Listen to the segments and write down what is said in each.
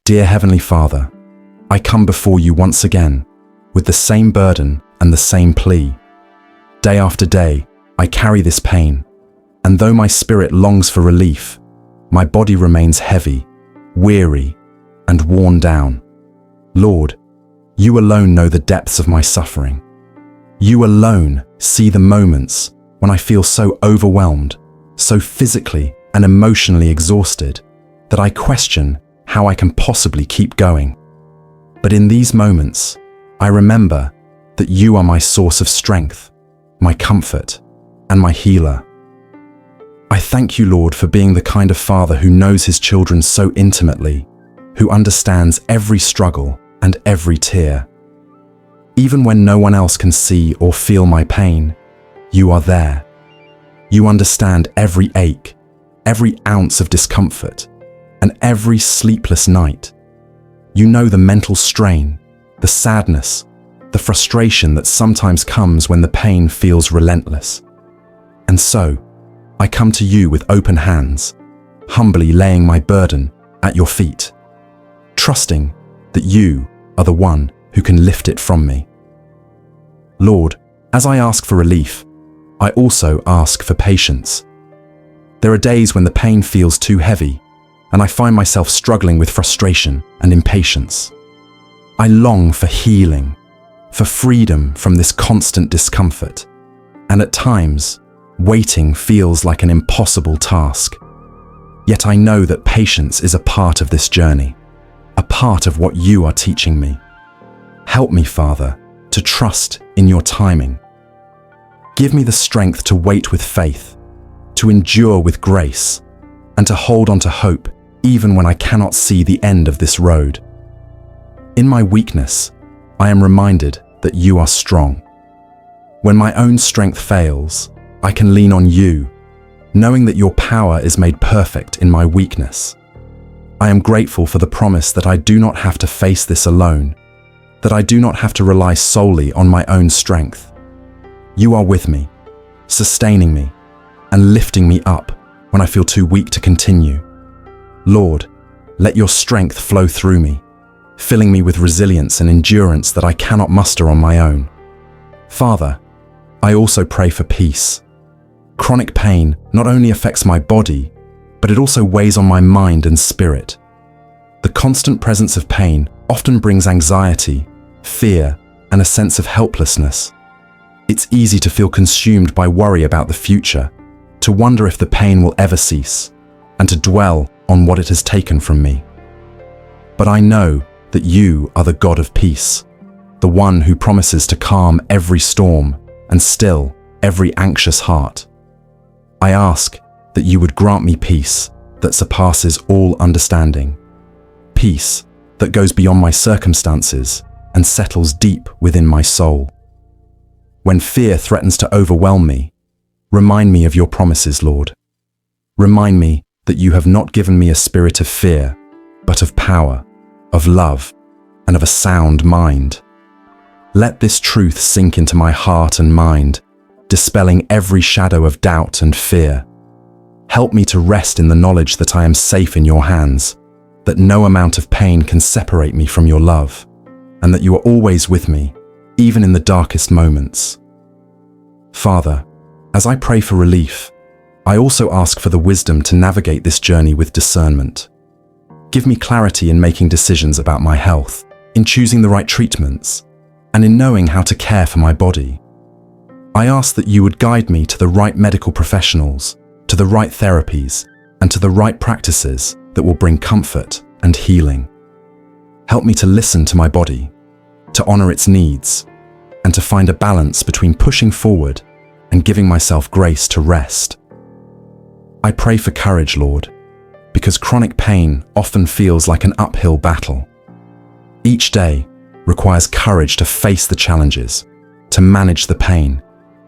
Dear Heavenly Father, I come before you once again with the same burden and the same plea. Day after day, I carry this pain, and though my spirit longs for relief, my body remains heavy, weary, and worn down. Lord, you alone know the depths of my suffering. You alone see the moments when I feel so overwhelmed, so physically and emotionally exhausted, that I question how I can possibly keep going. But in these moments, I remember that you are my source of strength, my comfort, and my healer. I thank you, Lord, for being the kind of father who knows his children so intimately, who understands every struggle and every tear. Even when no one else can see or feel my pain, you are there. You understand every ache, every ounce of discomfort, and every sleepless night. You know the mental strain, the sadness, the frustration that sometimes comes when the pain feels relentless. And so, I come to you with open hands, humbly laying my burden at your feet, trusting that you are the one who can lift it from me. Lord, as I ask for relief, I also ask for patience. There are days when the pain feels too heavy, and I find myself struggling with frustration and impatience. I long for healing, for freedom from this constant discomfort, and at times, waiting feels like an impossible task. Yet I know that patience is a part of this journey, a part of what you are teaching me. Help me, Father, to trust in your timing. Give me the strength to wait with faith, to endure with grace, and to hold on to hope even when I cannot see the end of this road. In my weakness, I am reminded that you are strong. When my own strength fails, I can lean on you, knowing that your power is made perfect in my weakness. I am grateful for the promise that I do not have to face this alone, that I do not have to rely solely on my own strength. You are with me, sustaining me, and lifting me up when I feel too weak to continue. Lord, let your strength flow through me, filling me with resilience and endurance that I cannot muster on my own. Father, I also pray for peace. Chronic pain not only affects my body, but it also weighs on my mind and spirit. The constant presence of pain often brings anxiety, fear, and a sense of helplessness. It's easy to feel consumed by worry about the future, to wonder if the pain will ever cease, and to dwell on what it has taken from me. But I know that you are the God of peace, the one who promises to calm every storm and still every anxious heart. I ask that you would grant me peace that surpasses all understanding, peace that goes beyond my circumstances and settles deep within my soul. When fear threatens to overwhelm me, remind me of your promises, Lord. Remind me that you have not given me a spirit of fear, but of power, of love, and of a sound mind. Let this truth sink into my heart and mind, dispelling every shadow of doubt and fear. Help me to rest in the knowledge that I am safe in your hands, that no amount of pain can separate me from your love, and that you are always with me, even in the darkest moments. Father, as I pray for relief, I also ask for the wisdom to navigate this journey with discernment. Give me clarity in making decisions about my health, in choosing the right treatments, and in knowing how to care for my body. I ask that you would guide me to the right medical professionals, to the right therapies, and to the right practices that will bring comfort and healing. Help me to listen to my body, to honor its needs, and to find a balance between pushing forward and giving myself grace to rest. I pray for courage, Lord, because chronic pain often feels like an uphill battle. Each day requires courage to face the challenges, to manage the pain,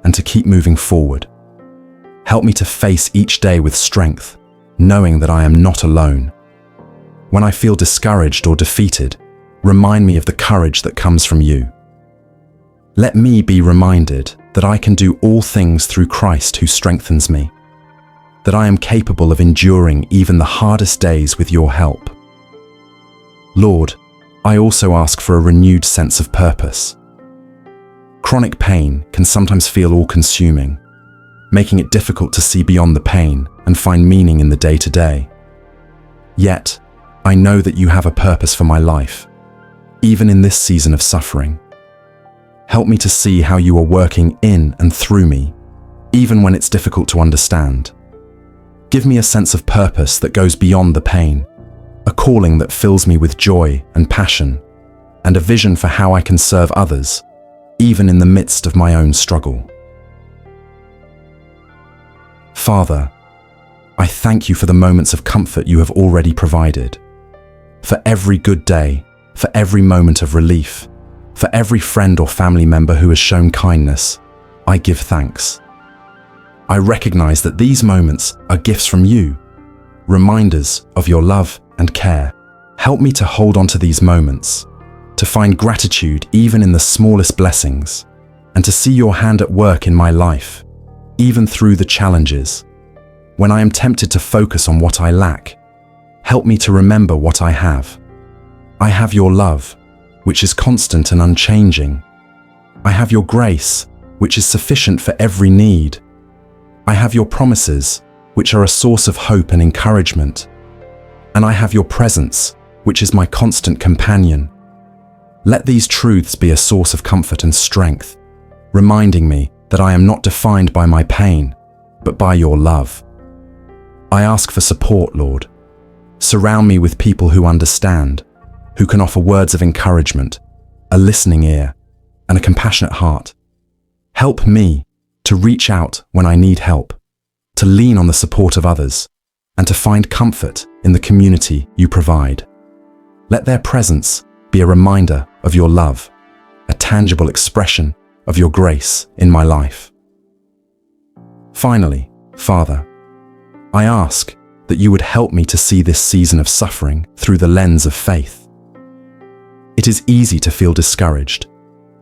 and to keep moving forward. Help me to face each day with strength, knowing that I am not alone. When I feel discouraged or defeated, remind me of the courage that comes from you. Let me be reminded that I can do all things through Christ who strengthens me, that I am capable of enduring even the hardest days with your help. Lord, I also ask for a renewed sense of purpose. Chronic pain can sometimes feel all-consuming, making it difficult to see beyond the pain and find meaning in the day-to-day. Yet, I know that you have a purpose for my life, even in this season of suffering. Help me to see how you are working in and through me, even when it's difficult to understand. Give me a sense of purpose that goes beyond the pain, a calling that fills me with joy and passion, and a vision for how I can serve others, even in the midst of my own struggle. Father, I thank you for the moments of comfort you have already provided, for every good day, for every moment of relief, for every friend or family member who has shown kindness. I give thanks. I recognize that these moments are gifts from you, reminders of your love and care. Help me to hold on to these moments, to find gratitude even in the smallest blessings, and to see your hand at work in my life, even through the challenges. When I am tempted to focus on what I lack, help me to remember what I have. I have your love, which is constant and unchanging. I have your grace, which is sufficient for every need. I have your promises, which are a source of hope and encouragement. And I have your presence, which is my constant companion. Let these truths be a source of comfort and strength, reminding me that I am not defined by my pain, but by your love. I ask for support, Lord. Surround me with people who understand, who can offer words of encouragement, a listening ear, and a compassionate heart. Help me to reach out when I need help, to lean on the support of others, and to find comfort in the community you provide. Let their presence be a reminder of your love, a tangible expression of your grace in my life. Finally, Father, I ask that you would help me to see this season of suffering through the lens of faith. It is easy to feel discouraged,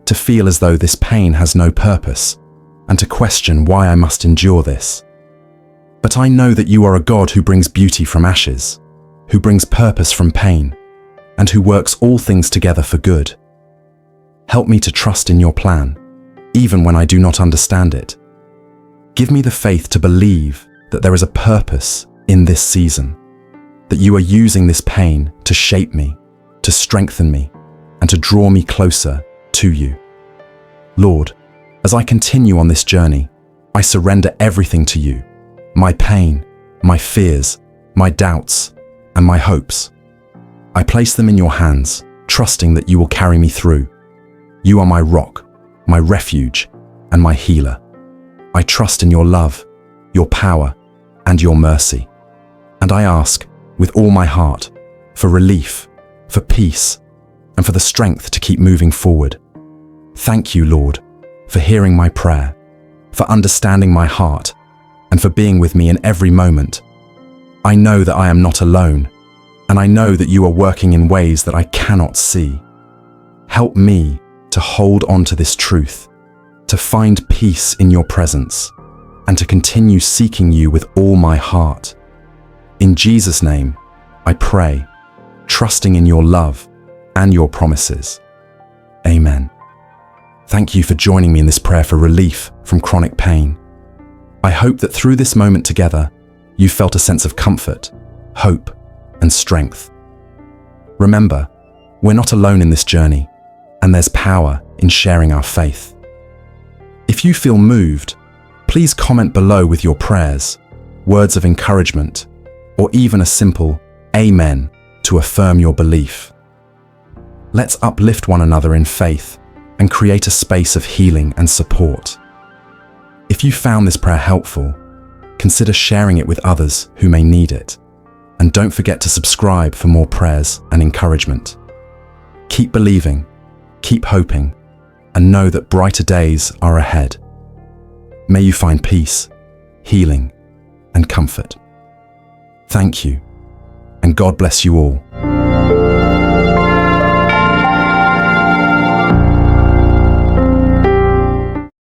to feel as though this pain has no purpose, and to question why I must endure this. But I know that you are a God who brings beauty from ashes, who brings purpose from pain, and who works all things together for good. Help me to trust in your plan, even when I do not understand it. Give me the faith to believe that there is a purpose in this season, that you are using this pain to shape me, to strengthen me, and to draw me closer to you. Lord, as I continue on this journey, I surrender everything to you, my pain, my fears, my doubts, and my hopes. I place them in your hands, trusting that you will carry me through. You are my rock, my refuge, and my healer. I trust in your love, your power, and your mercy. And I ask, with all my heart, for relief, for peace, and for the strength to keep moving forward. Thank you, Lord, for hearing my prayer, for understanding my heart, and for being with me in every moment. I know that I am not alone, and I know that you are working in ways that I cannot see. Help me to hold on to this truth, to find peace in your presence, and to continue seeking you with all my heart. In Jesus' name, I pray, trusting in your love and your promises. Amen. Thank you for joining me in this prayer for relief from chronic pain. I hope that through this moment together, you felt a sense of comfort, hope, and strength. Remember, we're not alone in this journey, and there's power in sharing our faith. If you feel moved, please comment below with your prayers, words of encouragement, or even a simple Amen to affirm your belief. Let's uplift one another in faith and create a space of healing and support. If you found this prayer helpful, consider sharing it with others who may need it. And don't forget to subscribe for more prayers and encouragement. Keep believing, keep hoping, and know that brighter days are ahead. May you find peace, healing, and comfort. Thank you, and God bless you all.